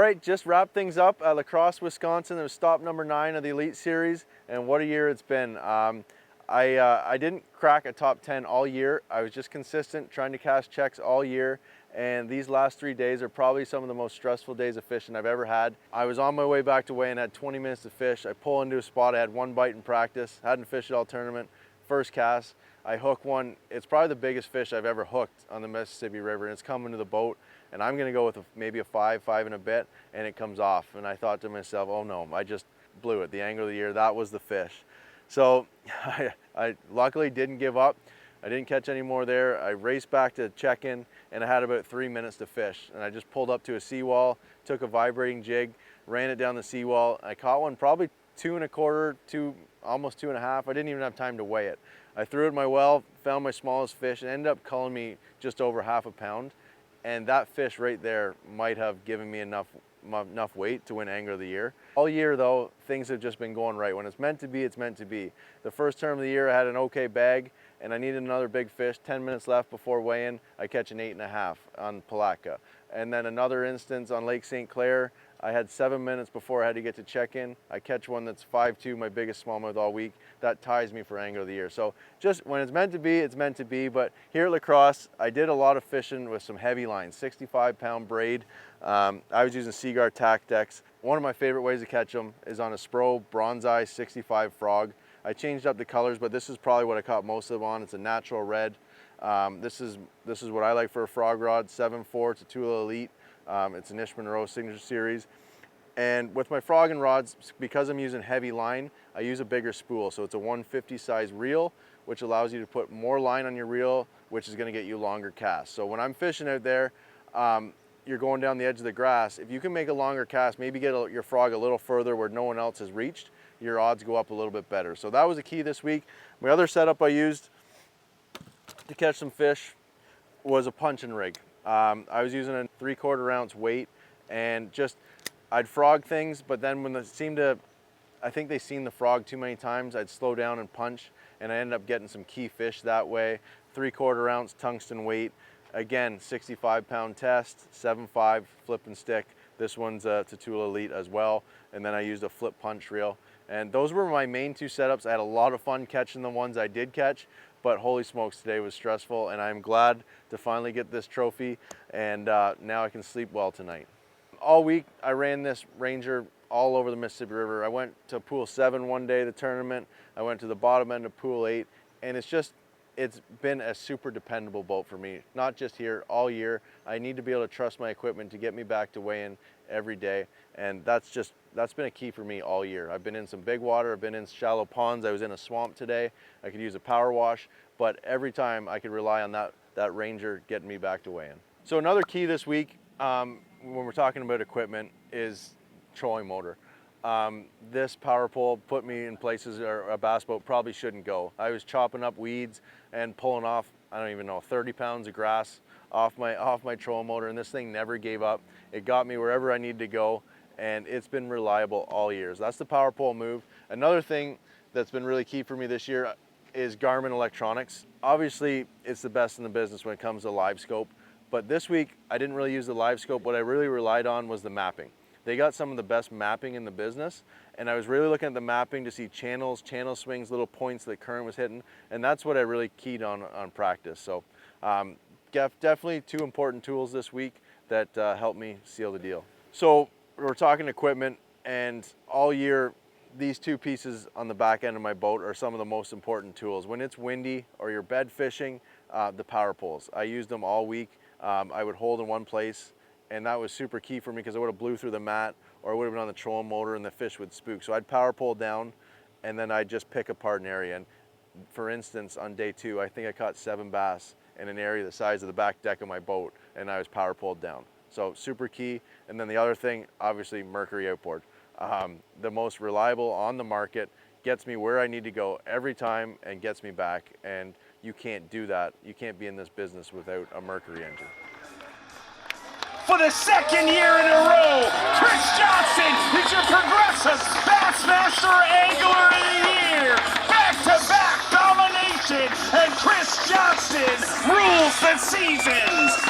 right, just wrap things up at Crosse, Wisconsin. It was stop number 9 of the Elite Series, and what a year it's been. I didn't crack a top 10 all year. I was just consistent, trying to cash checks all year, and these last 3 days are probably some of the most stressful days of fishing I've ever had. I was on my way back to weigh and had 20 minutes to fish. I pull into a spot, I had 1 bite in practice, hadn't fished all tournament. First cast, I hook one. It's probably the biggest fish I've ever hooked on the Mississippi River, and it's coming to the boat, and I'm gonna go with maybe a 5 and a bit, and it comes off. And I thought to myself, oh no, I just blew it. The angler of the year, that was the fish. So I luckily didn't give up. I didn't catch any more there. I raced back to check in, and I had about 3 minutes to fish. And I just pulled up to a seawall, took a vibrating jig, ran it down the seawall. I caught one probably 2 1/4, almost 2 1/2. I didn't even have time to weigh it. I threw it in my well, found my smallest fish, and ended up culling me just over ½ a pound. And that fish right there might have given me enough weight to win Angler of the Year. All year though, things have just been going right. When it's meant to be, it's meant to be. The first term of the year, I had an okay bag, and I needed another big fish. 10 minutes left before weigh-in, I catch an 8 1/2 on Palatka. And then another instance on Lake St. Clair, I had 7 minutes before I had to get to check-in. I catch one that's 5'2", my biggest smallmouth all week. That ties me for Angler of the Year. So just when it's meant to be, it's meant to be. But here at La Crosse, I did a lot of fishing with some heavy lines, 65-pound braid. I was using Seaguar tack decks. One of my favorite ways to catch them is on a Spro Bronze Eye 65 frog. I changed up the colors, but this is probably what I caught most of them on. It's a natural red. This is what I like for a frog rod, 7.4. It's a Tula Elite. It's an Ish Monroe Signature Series. And with my frogging rods, because I'm using heavy line, I use a bigger spool. So it's a 150 size reel, which allows you to put more line on your reel, which is gonna get you longer casts. So when I'm fishing out there, you're going down the edge of the grass. If you can make a longer cast, maybe get your frog a little further where no one else has reached, your odds go up a little bit better. So that was the key this week. My other setup I used to catch some fish was a punching rig. I was using a 3/4 ounce weight, and just I'd frog things, but then when they seemed to, I think they seen the frog too many times, I'd slow down and punch, and I ended up getting some key fish that way. 3/4 ounce tungsten weight. Again, 65-pound test, 7.5 flip and stick. This one's a Tula Elite as well. And then I used a flip punch reel. And those were my main 2 setups. I had a lot of fun catching the ones I did catch, but holy smokes, today was stressful, and I'm glad to finally get this trophy, and now I can sleep well tonight. All week, I ran this Ranger all over the Mississippi River. I went to Pool 7 one day, the tournament. I went to the bottom end of Pool 8, and it's been a super dependable boat for me, not just here, all year. I need to be able to trust my equipment to get me back to weigh-in every day, and that's been a key for me all year. I've been in some big water, I've been in shallow ponds, I was in a swamp today. I could use a power wash, but every time I could rely on that Ranger getting me back to weigh-in. So another key this week, when we're talking about equipment, is trolling motor. This power pole put me in places where a bass boat probably shouldn't go. I was chopping up weeds and pulling off, I don't even know, 30 pounds of grass off my trolling motor, and this thing never gave up. It got me wherever I needed to go, and it's been reliable all years. That's the power pole move. Another thing that's been really key for me this year is Garmin electronics. Obviously, it's the best in the business when it comes to live scope, but this week I didn't really use the live scope. What I really relied on was the mapping. They got some of the best mapping in the business, and I was really looking at the mapping to see channels, channel swings, little points that current was hitting, and that's what I really keyed on practice. So definitely 2 important tools this week that helped me seal the deal. So we're talking equipment, and all year, these 2 pieces on the back end of my boat are some of the most important tools. When it's windy or you're bed fishing, the power poles. I used them all week. I would hold in one place, and that was super key for me because I would have blew through the mat, or I would have been on the trolling motor and the fish would spook. So I'd power pole down, and then I'd just pick apart an area. And for instance, on day 2, I think I caught 7 bass in an area the size of the back deck of my boat, and I was power poled down. So super key. And then the other thing, obviously Mercury outboard. The most reliable on the market, gets me where I need to go every time and gets me back. And you can't do that. You can't be in this business without a Mercury engine. For the 2nd year in a row, Chris Johnston is your progressive Bassmaster Angler of the Year. Back-to-back domination, and Chris Johnston rules the seasons.